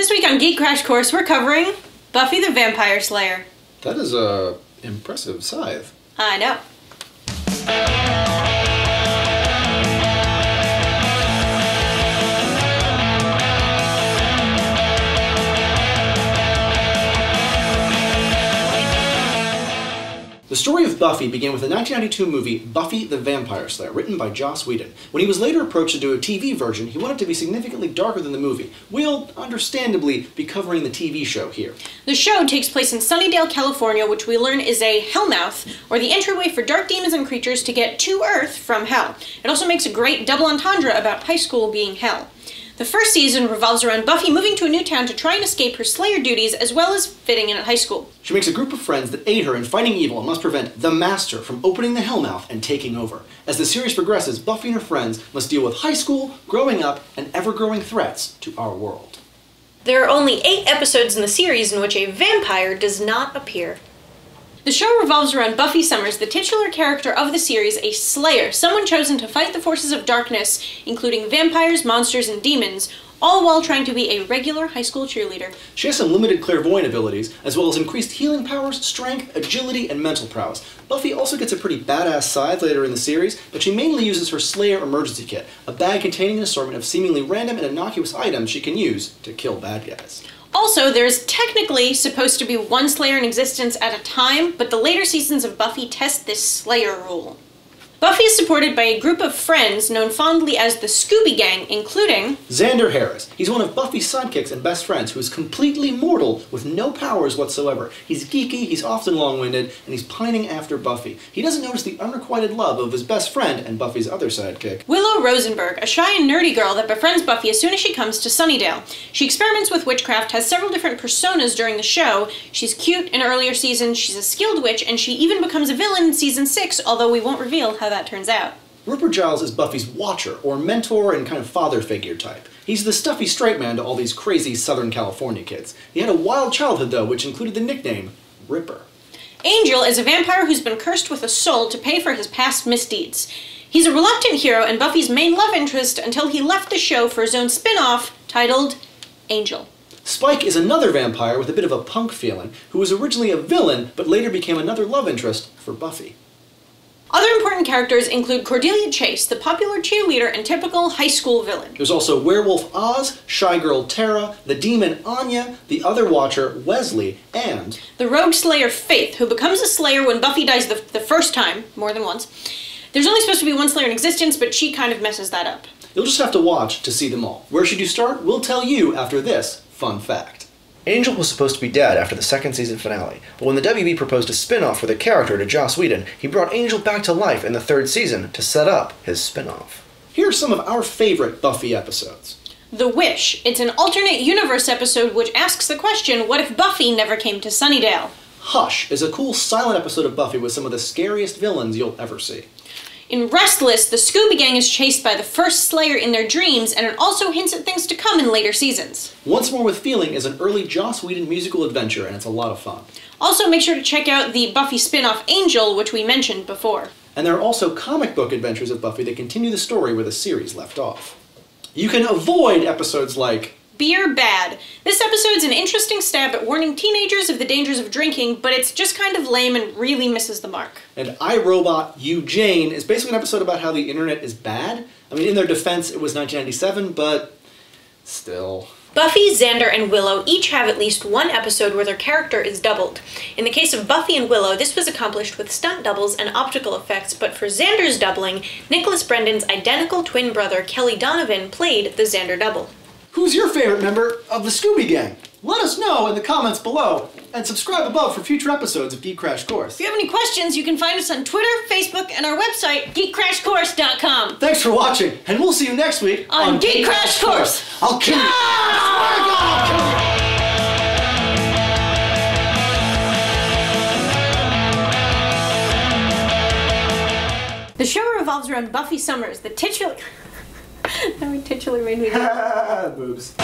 This week on Geek Crash Course, we're covering Buffy the Vampire Slayer. That is a impressive scythe. I know. The story of Buffy began with the 1992 movie Buffy the Vampire Slayer, written by Joss Whedon. When he was later approached to do a TV version, he wanted to be significantly darker than the movie. We'll, understandably, be covering the TV show here. The show takes place in Sunnydale, California, which we learn is a hellmouth, or the entryway for dark demons and creatures to get to Earth from hell. It also makes a great double entendre about high school being hell. The first season revolves around Buffy moving to a new town to try and escape her Slayer duties, as well as fitting in at high school. She makes a group of friends that aid her in fighting evil and must prevent the Master from opening the Hellmouth and taking over. As the series progresses, Buffy and her friends must deal with high school, growing up, and ever-growing threats to our world. There are only 8 episodes in the series in which a vampire does not appear. The show revolves around Buffy Summers, the titular character of the series, a Slayer, someone chosen to fight the forces of darkness, including vampires, monsters, and demons, all while trying to be a regular high school cheerleader. She has some limited clairvoyant abilities, as well as increased healing powers, strength, agility, and mental prowess. Buffy also gets a pretty badass scythe later in the series, but she mainly uses her Slayer emergency kit, a bag containing an assortment of seemingly random and innocuous items she can use to kill bad guys. Also, there's technically supposed to be one Slayer in existence at a time, but the later seasons of Buffy test this Slayer rule. Buffy is supported by a group of friends known fondly as the Scooby Gang, including Xander Harris. He's one of Buffy's sidekicks and best friends who is completely mortal with no powers whatsoever. He's geeky, he's often long-winded, and he's pining after Buffy. He doesn't notice the unrequited love of his best friend and Buffy's other sidekick, Willow Rosenberg, a shy and nerdy girl that befriends Buffy as soon as she comes to Sunnydale. She experiments with witchcraft, has several different personas during the show. She's cute in earlier seasons, she's a skilled witch, and she even becomes a villain in season 6, although we won't reveal how that turns out. Rupert Giles is Buffy's watcher, or mentor and kind of father figure type. He's the stuffy straight man to all these crazy Southern California kids. He had a wild childhood, though, which included the nickname Ripper. Angel is a vampire who's been cursed with a soul to pay for his past misdeeds. He's a reluctant hero and Buffy's main love interest until he left the show for his own spin-off titled Angel. Spike is another vampire with a bit of a punk feeling, who was originally a villain, but later became another love interest for Buffy. Other important characters include Cordelia Chase, the popular cheerleader and typical high school villain. There's also Werewolf Oz, Shy Girl Tara, the Demon Anya, the other Watcher Wesley, and the rogue Slayer Faith, who becomes a Slayer when Buffy dies the first time, more than once. There's only supposed to be one Slayer in existence, but she kind of messes that up. You'll just have to watch to see them all. Where should you start? We'll tell you after this fun fact. Angel was supposed to be dead after the second season finale, but when the WB proposed a spin-off for the character to Joss Whedon, he brought Angel back to life in the 3rd season to set up his spin-off. Here are some of our favorite Buffy episodes. The Wish. It's an alternate universe episode which asks the question, what if Buffy never came to Sunnydale? Hush is a cool silent episode of Buffy with some of the scariest villains you'll ever see. In Restless, the Scooby Gang is chased by the first Slayer in their dreams, and it also hints at things to come in later seasons. Once More with Feeling is an early Joss Whedon musical adventure, and it's a lot of fun. Also, make sure to check out the Buffy spin-off Angel, which we mentioned before. And there are also comic book adventures of Buffy that continue the story where the series left off. You can avoid episodes like Beer Bad. This episode's an interesting stab at warning teenagers of the dangers of drinking, but it's just kind of lame and really misses the mark. And I, Robot, You, Jane is basically an episode about how the internet is bad. I mean, in their defense, it was 1997, but still. Buffy, Xander, and Willow each have at least one episode where their character is doubled. In the case of Buffy and Willow, this was accomplished with stunt doubles and optical effects, but for Xander's doubling, Nicholas Brendan's identical twin brother, Kelly Donovan, played the Xander double. Who's your favorite member of the Scooby Gang? Let us know in the comments below, and subscribe above for future episodes of Geek Crash Course. If you have any questions, you can find us on Twitter, Facebook, and our website, geekcrashcourse.com. Thanks for watching, and we'll see you next week on Geek Crash Course. I'll kill you! I swear to God, I'll kill you! The show revolves around Buffy Summers, the titular... That titular made me... Boobs.